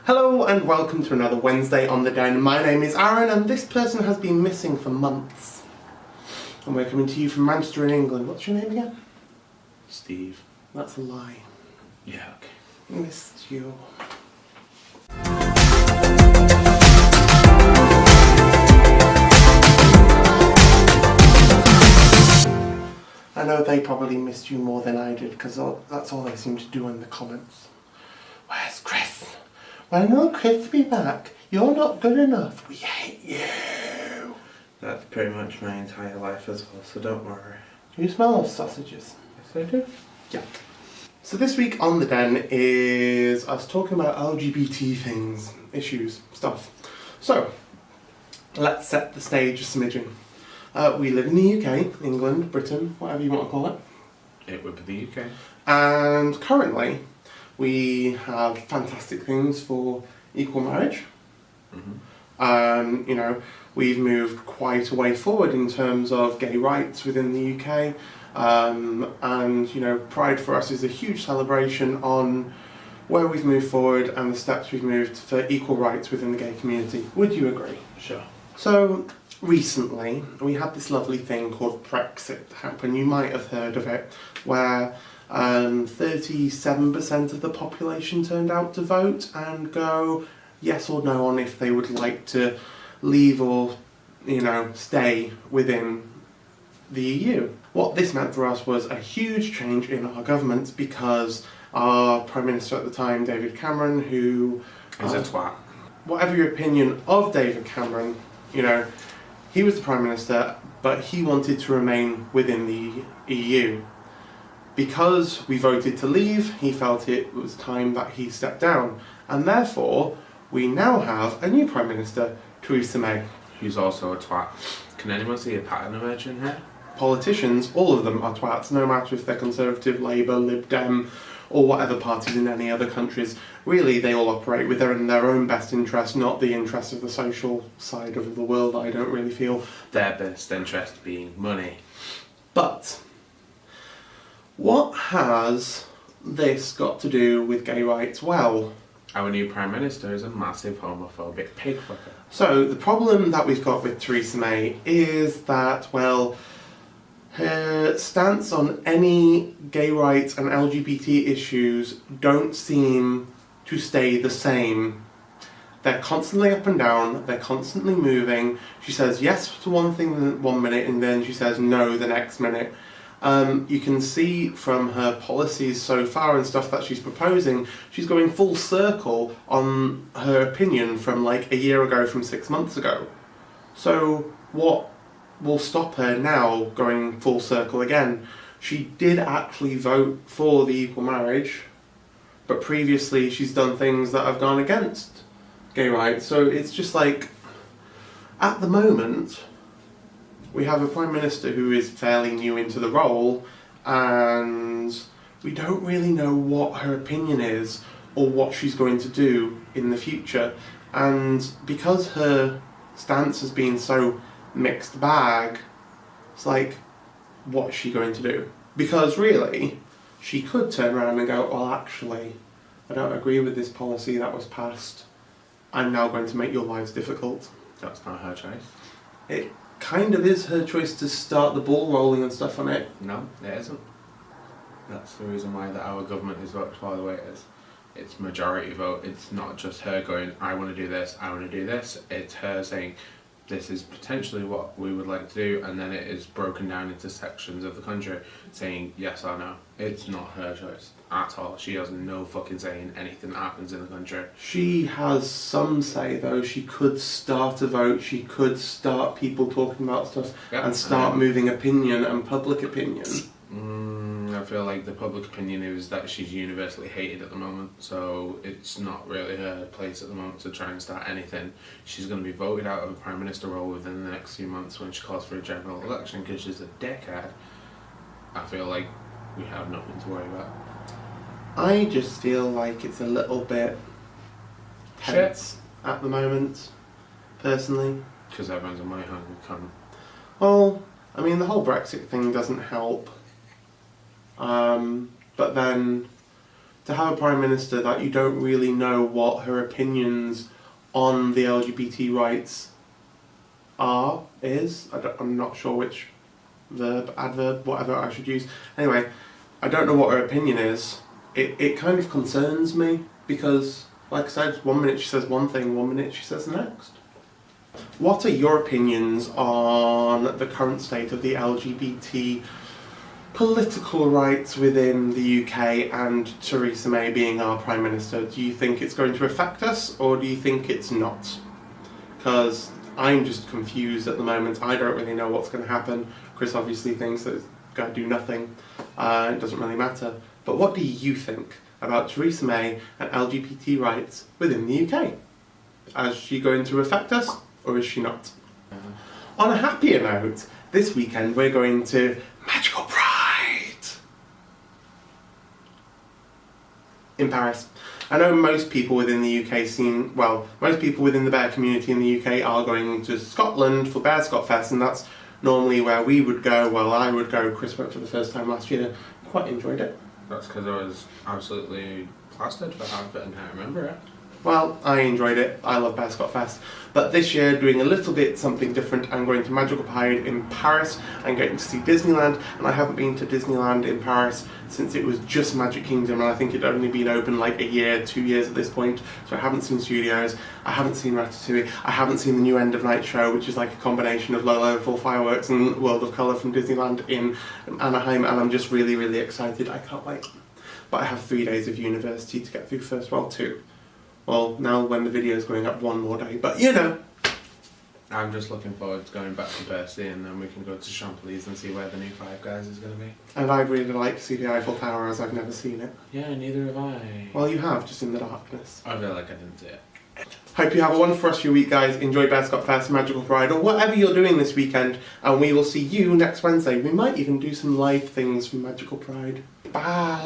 Hello and welcome to another Wednesday on the Den. My name is Aaron and this person has been missing for months. And we're coming to you from Manchester in England. What's your name again? Steve. That's a lie. Yeah, okay. Missed you. I know they probably missed you more than I did because that's all they seem to do in the comments. Where's Chris? When will Chris be back? You're not good enough. We hate you. That's pretty much my entire life as well, so don't worry. Do you smell those sausages? Yes, I do. Yeah. So this week on the Den is us talking about LGBT things, issues, stuff. So, let's set the stage a smidgen. We live in the UK, England, Britain, whatever you want to call it. It would be the UK. And currently, we have fantastic things for equal marriage. We've moved quite a way forward in terms of gay rights within the UK. Pride for us is a huge celebration on where we've moved forward and the steps we've moved for equal rights within the gay community. Would you agree? Sure. So, recently, we had this lovely thing called Brexit happen. You might have heard of it, where 37% of the population turned out to vote and go yes or no on if they would like to leave or, stay within the EU. What this meant for us was a huge change in our government because our Prime Minister at the time, David Cameron, who is a twat. Whatever your opinion of David Cameron, he was the Prime Minister, but he wanted to remain within the EU. Because we voted to leave, he felt it was time that he stepped down. And therefore, we now have a new Prime Minister, Theresa May. Who's also a twat. Can anyone see a pattern emerging here? Politicians, all of them are twats, no matter if they're Conservative, Labour, Lib Dem, or whatever parties in any other countries. Really, they all operate within their own best interest, not the interest of the social side of the world, I don't really feel. Their best interest being money. But what has this got to do with gay rights? Well, our new Prime Minister is a massive homophobic pig fucker. So the problem that we've got with Theresa May is that, her stance on any gay rights and LGBT issues don't seem to stay the same. They're constantly up and down, they're constantly moving. She says yes to one thing 1 minute and then she says no the next minute. You can see from her policies so far and stuff that she's proposing, she's going full circle on her opinion from a year ago, from 6 months ago. So what will stop her now going full circle again? She did actually vote for the equal marriage, but previously she's done things that have gone against gay rights. So it's just at the moment, we have a Prime Minister who is fairly new into the role, and we don't really know what her opinion is or what she's going to do in the future. And because her stance has been so mixed bag, it's what's she going to do? Because really, she could turn around and go, well, actually, I don't agree with this policy that was passed. I'm now going to make your lives difficult. That's not her choice. It kind of is her choice to start the ball rolling and stuff on it. No, it isn't. That's the reason why our government is voted for the way it is. It's majority vote. It's not just her going, I want to do this, I want to do this. It's her saying, this is potentially what we would like to do, and then it is broken down into sections of the country saying yes or no. It's not her choice at all. She has no fucking say in anything that happens in the country. She has some say though. She could start a vote, she could start people talking about stuff, and start moving opinion and public opinion. I feel like the public opinion is that she's universally hated at the moment, so it's not really her place at the moment to try and start anything. She's going to be voted out of a Prime Minister role within the next few months when she calls for a general election because she's a dickhead. I feel like we have nothing to worry about. I just feel like it's a little bit tense at the moment, personally. Because everyone's a money hungry cunt. Well, the whole Brexit thing doesn't help. But then to have a Prime Minister that you don't really know what her opinions on the LGBT rights is. I'm not sure which verb, adverb, whatever I should use. Anyway, I don't know what her opinion is. It kind of concerns me because, like I said, 1 minute she says one thing, 1 minute she says the next. What are your opinions on the current state of the LGBT political rights within the UK and Theresa May being our Prime Minister? Do you think it's going to affect us, or do you think it's not? Because I'm just confused at the moment. I don't really know what's going to happen. Chris obviously thinks that it's going to do nothing. It doesn't really matter. But what do you think about Theresa May and LGBT rights within the UK? Is she going to affect us, or is she not? On a happier note, this weekend we're going to Magical Pride in Paris. I know most people within the UK most people within the bear community in the UK are going to Scotland for Bear Scot Fest, and that's normally where we would go. Well, I would go. Chris went for the first time last year. Quite enjoyed it. That's because I was absolutely plastered for half it and can't remember it. Well, I enjoyed it. I love Bear Scot Fest. But this year, doing a little bit something different, I'm going to Magical Pride in Paris. I'm getting to see Disneyland, and I haven't been to Disneyland in Paris since it was just Magic Kingdom, and I think it'd only been open like a year, 2 years at this point. So I haven't seen Studios, I haven't seen Ratatouille, I haven't seen the new End of Night show, which is like a combination of low-level fireworks and World of Colour from Disneyland in Anaheim, and I'm just really, really excited. I can't wait. But I have 3 days of university to get through first, well, 2. Well, now when the video is going up, 1 more day, but you know. I'm just looking forward to going back to Percy, and then we can go to Champs-Élysées and see where the new Five Guys is going to be. And I'd really like to see the Eiffel Tower, as I've never seen it. Yeah, neither have I. Well, you have, just in the darkness. I feel like I didn't see it. Hope you have a wonderful rest of your week, guys. Enjoy Bear Scot Fest, Magical Pride, or whatever you're doing this weekend, and we will see you next Wednesday. We might even do some live things from Magical Pride. Bye!